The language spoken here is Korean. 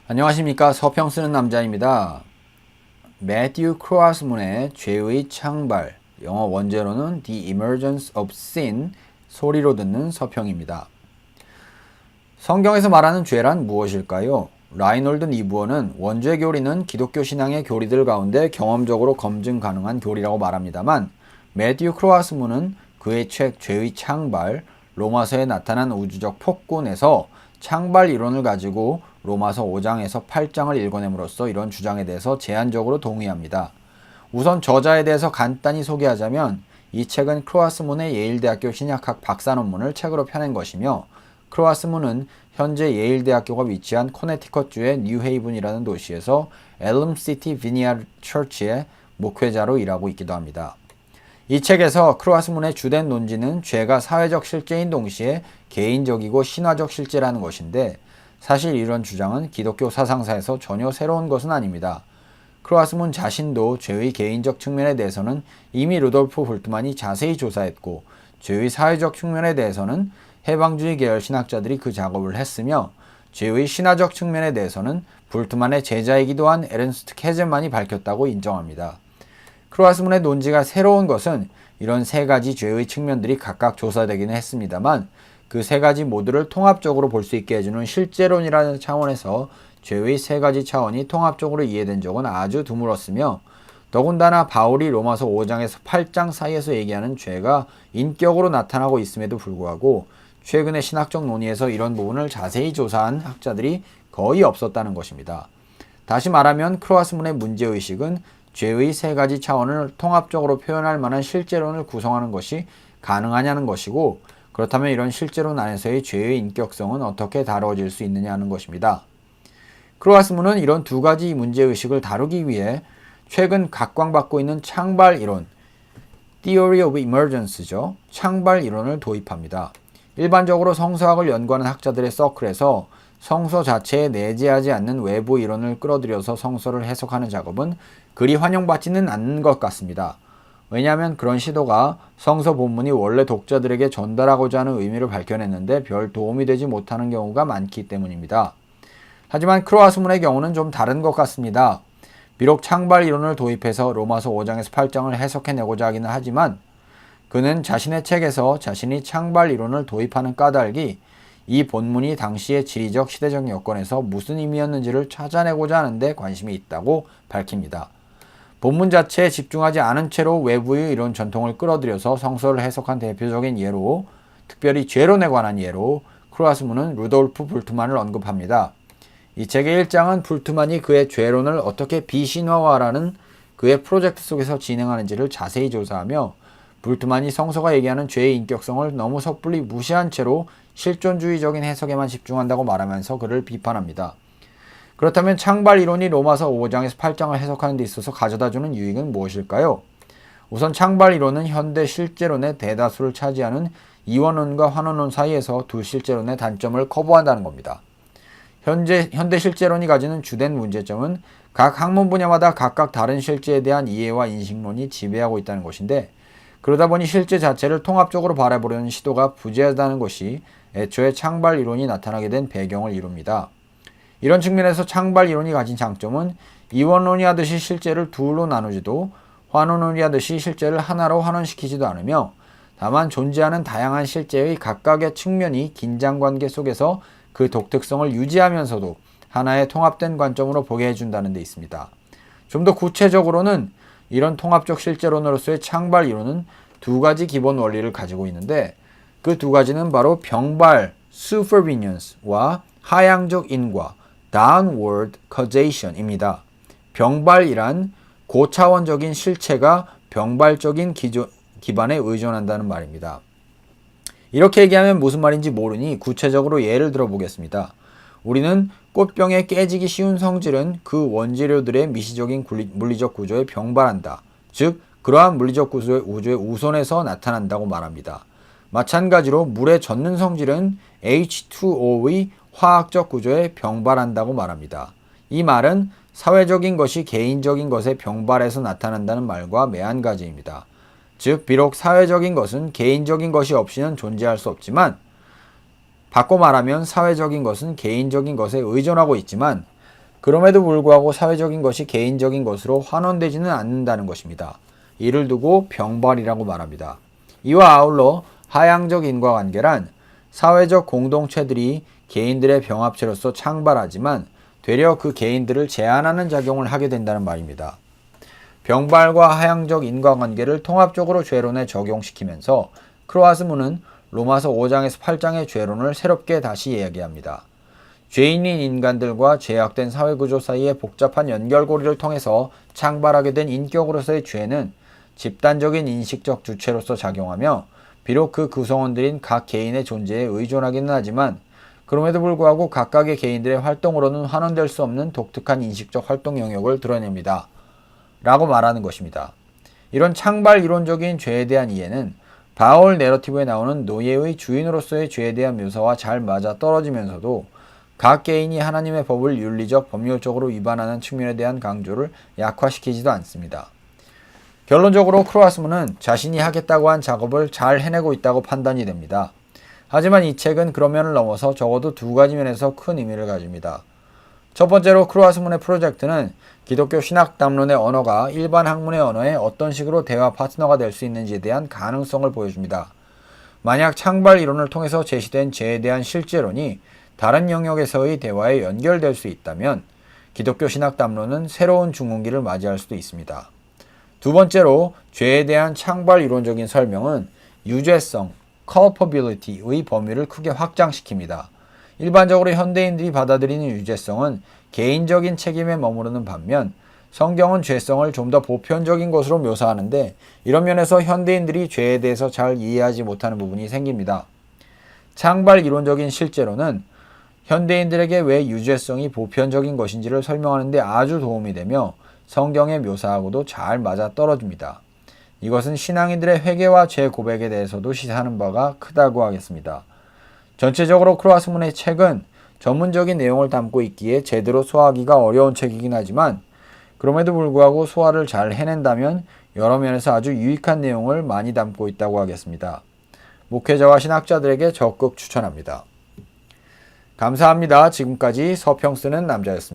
안녕하십니까. 서평 쓰는 남자입니다. 매튜 크로아스문의 죄의 창발, 영어 원제로는 The Emergence of Sin, 소리로 듣는 서평입니다. 성경에서 말하는 죄란 무엇일까요? 라이놀드 니부어는 원죄 교리는 기독교 신앙의 교리들 가운데 경험적으로 검증 가능한 교리라고 말합니다만, 매튜 크로아스문은 그의 책 죄의 창발, 로마서에 나타난 우주적 폭군에서 창발 이론을 가지고 로마서 5장에서 8장을 읽어냄으로써 이런 주장에 대해서 제한적으로 동의합니다. 우선 저자에 대해서 간단히 소개하자면 이 책은 크로아스문의 예일대학교 신약학 박사 논문을 책으로 펴낸 것이며, 크로아스문은 현재 예일대학교가 위치한 코네티컷주의 뉴헤이븐이라는 도시에서 엘름시티 비니아 처치의 목회자로 일하고 있기도 합니다. 이 책에서 크로아스문의 주된 논지는 죄가 사회적 실제인 동시에 개인적이고 신화적 실제라는 것인데, 사실 이런 주장은 기독교 사상사에서 전혀 새로운 것은 아닙니다. 크로아스문 자신도 죄의 개인적 측면에 대해서는 이미 루돌프 볼트만이 자세히 조사했고, 죄의 사회적 측면에 대해서는 해방주의 계열 신학자들이 그 작업을 했으며, 죄의 신화적 측면에 대해서는 볼트만의 제자이기도 한 에른스트 케젠만이 밝혔다고 인정합니다. 크로아스문의 논지가 새로운 것은 이런 세 가지 죄의 측면들이 각각 조사되기는 했습니다만, 그 세 가지 모두를 통합적으로 볼 수 있게 해주는 실제론이라는 차원에서 죄의 세 가지 차원이 통합적으로 이해된 적은 아주 드물었으며, 더군다나 바울이 로마서 5장에서 8장 사이에서 얘기하는 죄가 인격으로 나타나고 있음에도 불구하고 최근의 신학적 논의에서 이런 부분을 자세히 조사한 학자들이 거의 없었다는 것입니다. 다시 말하면 크로아스문의 문제의식은 죄의 세 가지 차원을 통합적으로 표현할 만한 실제론을 구성하는 것이 가능하냐는 것이고, 그렇다면 이런 실제론 안에서의 죄의 인격성은 어떻게 다루어질 수 있느냐 하는 것입니다. 크로아스문은 이런 두 가지 문제의식을 다루기 위해 최근 각광받고 있는 창발 이론, Theory of Emergence죠. 창발 이론을 도입합니다. 일반적으로 성서학을 연구하는 학자들의 서클에서 성서 자체에 내재하지 않는 외부 이론을 끌어들여서 성서를 해석하는 작업은 그리 환영받지는 않는 것 같습니다. 왜냐하면 그런 시도가 성서 본문이 원래 독자들에게 전달하고자 하는 의미를 밝혀냈는데 별 도움이 되지 못하는 경우가 많기 때문입니다. 하지만 크로아스문의 경우는 좀 다른 것 같습니다. 비록 창발 이론을 도입해서 로마서 5장에서 8장을 해석해내고자 하기는 하지만, 그는 자신의 책에서 자신이 창발 이론을 도입하는 까닭이 이 본문이 당시의 지리적 시대적 여건에서 무슨 의미였는지를 찾아내고자 하는데 관심이 있다고 밝힙니다. 본문 자체에 집중하지 않은 채로 외부의 이론 전통을 끌어들여서 성서를 해석한 대표적인 예로, 특별히 죄론에 관한 예로 크로아스문은 루돌프 볼트만을 언급합니다. 이 책의 1장은 볼트만이 그의 죄론을 어떻게 비신화화라는 그의 프로젝트 속에서 진행하는지를 자세히 조사하며, 볼트만이 성서가 얘기하는 죄의 인격성을 너무 섣불리 무시한 채로 실존주의적인 해석에만 집중한다고 말하면서 그를 비판합니다. 그렇다면 창발 이론이 로마서 5장에서 8장을 해석하는 데 있어서 가져다주는 유익은 무엇일까요? 우선 창발 이론은 현대 실제론의 대다수를 차지하는 이원론과 환원론 사이에서 두 실제론의 단점을 커버한다는 겁니다. 현대 실제론이 가지는 주된 문제점은 각 학문 분야마다 각각 다른 실제에 대한 이해와 인식론이 지배하고 있다는 것인데, 그러다 보니 실제 자체를 통합적으로 바라보려는 시도가 부재하다는 것이 애초에 창발 이론이 나타나게 된 배경을 이룹니다. 이런 측면에서 창발 이론이 가진 장점은 이원론이 하듯이 실제를 둘로 나누지도, 환원론이 하듯이 실제를 하나로 환원시키지도 않으며, 다만 존재하는 다양한 실제의 각각의 측면이 긴장관계 속에서 그 독특성을 유지하면서도 하나의 통합된 관점으로 보게 해준다는 데 있습니다. 좀 더 구체적으로는 이런 통합적 실제론으로서의 창발 이론은 두 가지 기본 원리를 가지고 있는데, 그 두 가지는 바로 병발, supervenience와 하향적 인과, downward causation입니다. 병발이란 고차원적인 실체가 병발적인 기반에 의존한다는 말입니다. 이렇게 얘기하면 무슨 말인지 모르니 구체적으로 예를 들어 보겠습니다. 우리는 꽃병에 깨지기 쉬운 성질은 그 원재료들의 미시적인 물리적 구조에 병발한다. 즉, 그러한 물리적 구조의 우선에서 나타난다고 말합니다. 마찬가지로 물에 젖는 성질은 H2O의 화학적 구조에 병발한다고 말합니다. 이 말은 사회적인 것이 개인적인 것에 병발해서 나타난다는 말과 매한가지입니다. 즉, 비록 사회적인 것은 개인적인 것이 없이는 존재할 수 없지만, 바꿔 말하면 사회적인 것은 개인적인 것에 의존하고 있지만, 그럼에도 불구하고 사회적인 것이 개인적인 것으로 환원되지는 않는다는 것입니다. 이를 두고 병발이라고 말합니다. 이와 아울러 하향적 인과관계란 사회적 공동체들이 개인들의 병합체로서 창발하지만 되려 그 개인들을 제한하는 작용을 하게 된다는 말입니다. 병발과 하향적 인과관계를 통합적으로 죄론에 적용시키면서 크로아스문은 로마서 5장에서 8장의 죄론을 새롭게 다시 이야기합니다. 죄인인 인간들과 죄악된 사회구조 사이의 복잡한 연결고리를 통해서 창발하게 된 인격으로서의 죄는 집단적인 인식적 주체로서 작용하며 비록 그 구성원들인 각 개인의 존재에 의존하기는 하지만 그럼에도 불구하고 각각의 개인들의 활동으로는 환원될 수 없는 독특한 인식적 활동 영역을 드러냅니다. 라고 말하는 것입니다. 이런 창발 이론적인 죄에 대한 이해는 바울 내러티브에 나오는 노예의 주인으로서의 죄에 대한 묘사와 잘 맞아 떨어지면서도 각 개인이 하나님의 법을 윤리적, 법률적으로 위반하는 측면에 대한 강조를 약화시키지도 않습니다. 결론적으로 크로아스문은 자신이 하겠다고 한 작업을 잘 해내고 있다고 판단이 됩니다. 하지만 이 책은 그런 면을 넘어서 적어도 두 가지 면에서 큰 의미를 가집니다. 첫 번째로 크로아스문의 프로젝트는 기독교 신학 담론의 언어가 일반 학문의 언어에 어떤 식으로 대화 파트너가 될 수 있는지에 대한 가능성을 보여줍니다. 만약 창발 이론을 통해서 제시된 죄에 대한 실제론이 다른 영역에서의 대화에 연결될 수 있다면 기독교 신학 담론은 새로운 중흥기를 맞이할 수도 있습니다. 두 번째로 죄에 대한 창발 이론적인 설명은 유죄성, culpability의 범위를 크게 확장시킵니다. 일반적으로 현대인들이 받아들이는 유죄성은 개인적인 책임에 머무르는 반면 성경은 죄성을 좀 더 보편적인 것으로 묘사하는데 이런 면에서 현대인들이 죄에 대해서 잘 이해하지 못하는 부분이 생깁니다. 창발 이론적인 실제로는 현대인들에게 왜 유죄성이 보편적인 것인지를 설명하는 데 아주 도움이 되며 성경의 묘사하고도 잘 맞아떨어집니다. 이것은 신앙인들의 회개와 죄 고백에 대해서도 시사하는 바가 크다고 하겠습니다. 전체적으로 크로아스문의 책은 전문적인 내용을 담고 있기에 제대로 소화하기가 어려운 책이긴 하지만 그럼에도 불구하고 소화를 잘 해낸다면 여러 면에서 아주 유익한 내용을 많이 담고 있다고 하겠습니다. 목회자와 신학자들에게 적극 추천합니다. 감사합니다. 지금까지 서평 쓰는 남자였습니다.